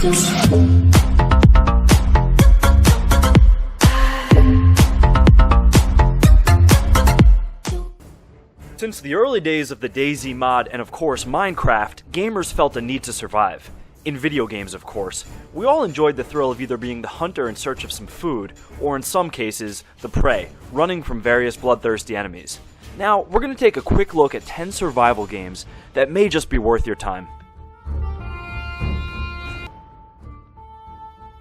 Since the early days of the DayZ mod and of course Minecraft, gamers felt a need to survive. In video games, of course, we all enjoyed the thrill of either being the hunter in search of some food, or in some cases, the prey, running from various bloodthirsty enemies. Now, we're going to take a quick look at 10 survival games that may just be worth your time.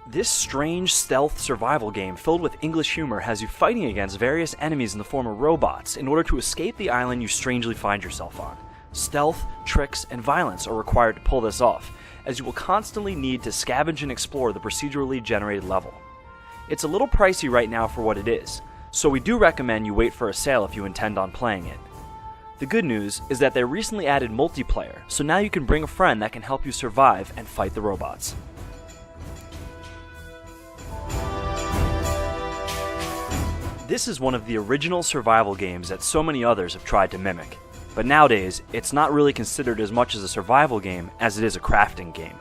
This strange stealth survival game filled with English humor has you fighting against various enemies in the form of robots in order to escape the island you strangely find yourself on. Stealth, tricks, and violence are required to pull this off, as you will constantly need to scavenge and explore the procedurally generated level. It's a little pricey right now for what it is, so we do recommend you wait for a sale if you intend on playing it. The good news is that they recently added multiplayer, so now you can bring a friend that can help you survive and fight the robots. This is one of the original survival games that so many others have tried to mimic. But nowadays, it's not really considered as much as a survival game as it is a crafting game.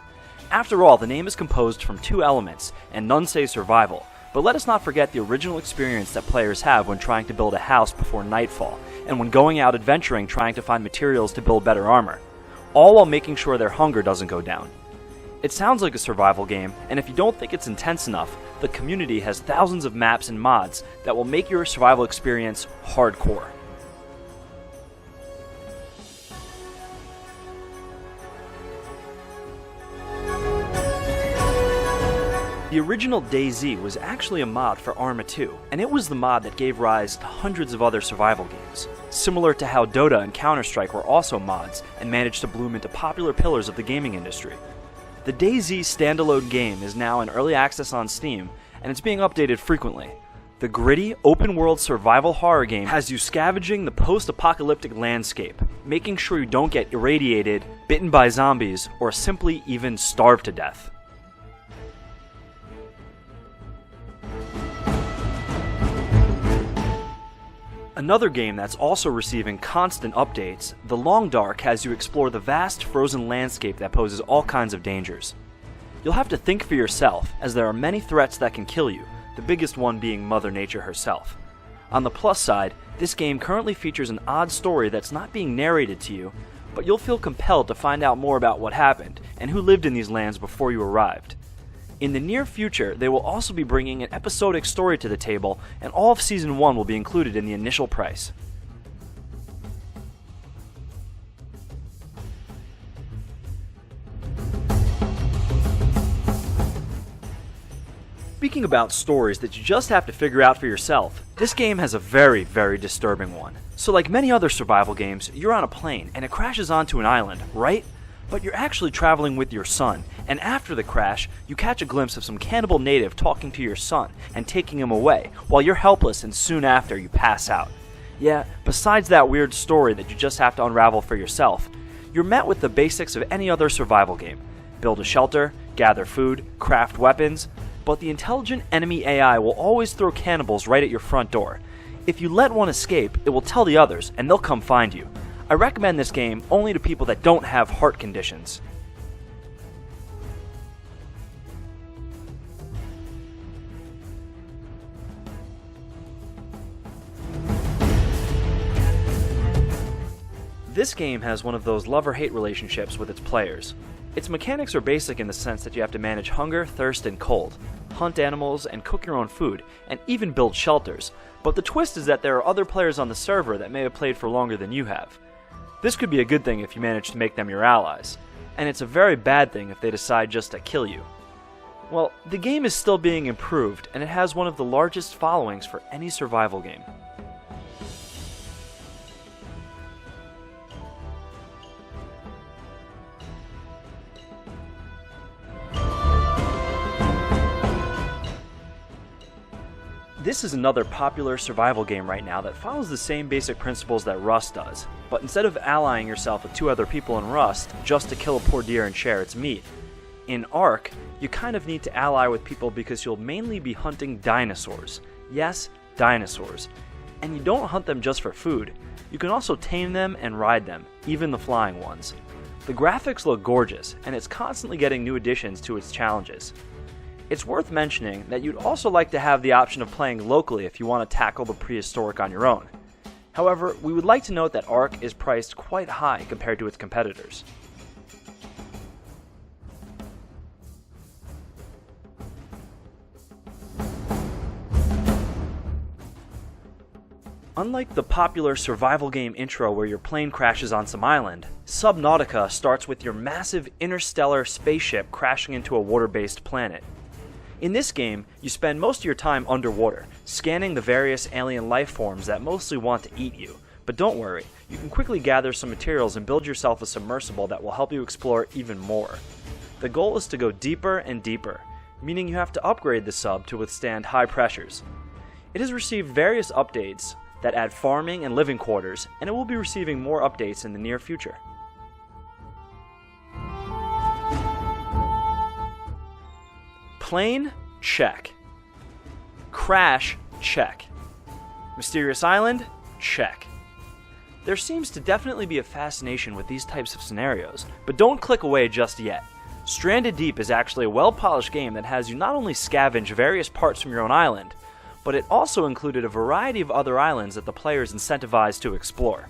After all, the name is composed from two elements, and none say survival, but let us not forget the original experience that players have when trying to build a house before nightfall, and when going out adventuring trying to find materials to build better armor, all while making sure their hunger doesn't go down. It sounds like a survival game, and if you don't think it's intense enough, the community has thousands of maps and mods that will make your survival experience hardcore. The original DayZ was actually a mod for Arma 2, and it was the mod that gave rise to hundreds of other survival games. Similar to how Dota and Counter-Strike were also mods and managed to bloom into popular pillars of the gaming industry. The DayZ standalone game is now in early access on Steam, and it's being updated frequently. The gritty, open-world survival horror game has you scavenging the post-apocalyptic landscape, making sure you don't get irradiated, bitten by zombies, or simply even starve to death. Another game that's also receiving constant updates, The Long Dark has you explore the vast frozen landscape that poses all kinds of dangers. You'll have to think for yourself, as there are many threats that can kill you, the biggest one being Mother Nature herself. On the plus side, this game currently features an odd story that's not being narrated to you, but you'll feel compelled to find out more about what happened and who lived in these lands before you arrived. In the near future, they will also be bringing an episodic story to the table, and all of Season 1 will be included in the initial price. Speaking about stories that you just have to figure out for yourself, this game has a very, very disturbing one. So like many other survival games, you're on a plane and it crashes onto an island, right? But you're actually traveling with your son, and after the crash, you catch a glimpse of some cannibal native talking to your son and taking him away, while you're helpless and soon after you pass out. Yeah, besides that weird story that you just have to unravel for yourself, you're met with the basics of any other survival game. Build a shelter, gather food, craft weapons, but the intelligent enemy AI will always throw cannibals right at your front door. If you let one escape, it will tell the others, and they'll come find you. I recommend this game only to people that don't have heart conditions. This game has one of those love-or-hate relationships with its players. Its mechanics are basic in the sense that you have to manage hunger, thirst, and cold, hunt animals, and cook your own food, and even build shelters, but the twist is that there are other players on the server that may have played for longer than you have. This could be a good thing if you manage to make them your allies, and it's a very bad thing if they decide just to kill you. Well, the game is still being improved, and it has one of the largest followings for any survival game. This is another popular survival game right now that follows the same basic principles that Rust does, but instead of allying yourself with 2 other people in Rust just to kill a poor deer and share its meat, in Ark, you kind of need to ally with people because you'll mainly be hunting dinosaurs. Yes, dinosaurs. And you don't hunt them just for food. You can also tame them and ride them, even the flying ones. The graphics look gorgeous, and it's constantly getting new additions to its challenges. It's worth mentioning that you'd also like to have the option of playing locally if you want to tackle the prehistoric on your own. However, we would like to note that Ark is priced quite high compared to its competitors. Unlike the popular survival game intro where your plane crashes on some island, Subnautica starts with your massive interstellar spaceship crashing into a water-based planet. In this game, you spend most of your time underwater, scanning the various alien life forms that mostly want to eat you. But don't worry, you can quickly gather some materials and build yourself a submersible that will help you explore even more. The goal is to go deeper and deeper, meaning you have to upgrade the sub to withstand high pressures. It has received various updates that add farming and living quarters, and it will be receiving more updates in the near future. Plane? Check. Crash? Check. Mysterious island? Check. There seems to definitely be a fascination with these types of scenarios, but don't click away just yet. Stranded Deep is actually a well-polished game that has you not only scavenge various parts from your own island, but it also included a variety of other islands that the player is incentivized to explore.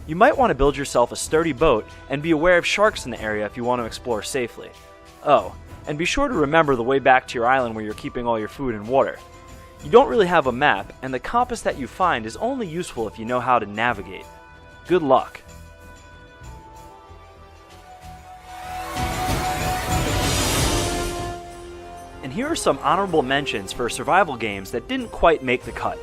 You might want to build yourself a sturdy boat and be aware of sharks in the area if you want to explore safely. Oh, and be sure to remember the way back to your island where you're keeping all your food and water. You don't really have a map, and the compass that you find is only useful if you know how to navigate. Good luck. And here are some honorable mentions for survival games that didn't quite make the cut.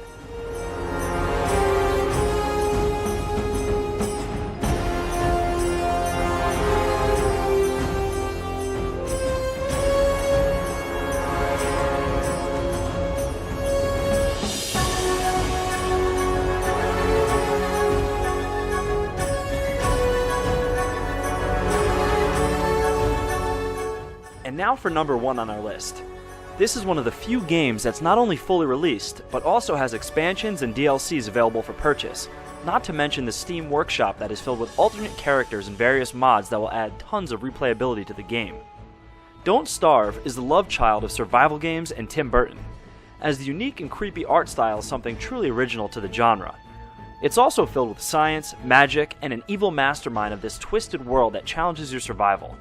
And now for number 1 on our list. This is one of the few games that's not only fully released, but also has expansions and DLCs available for purchase, not to mention the Steam Workshop that is filled with alternate characters and various mods that will add tons of replayability to the game. Don't Starve is the love child of survival games and Tim Burton, as the unique and creepy art style is something truly original to the genre. It's also filled with science, magic, and an evil mastermind of this twisted world that challenges your survival.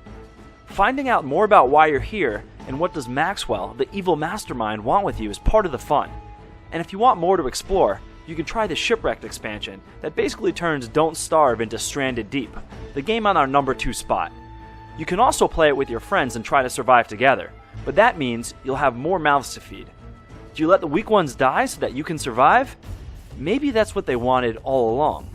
Finding out more about why you're here and what does Maxwell, the evil mastermind, want with you is part of the fun. And if you want more to explore, you can try the Shipwrecked expansion that basically turns Don't Starve into Stranded Deep, the game on our number 2 spot. You can also play it with your friends and try to survive together, but that means you'll have more mouths to feed. Do you let the weak ones die so that you can survive? Maybe that's what they wanted all along.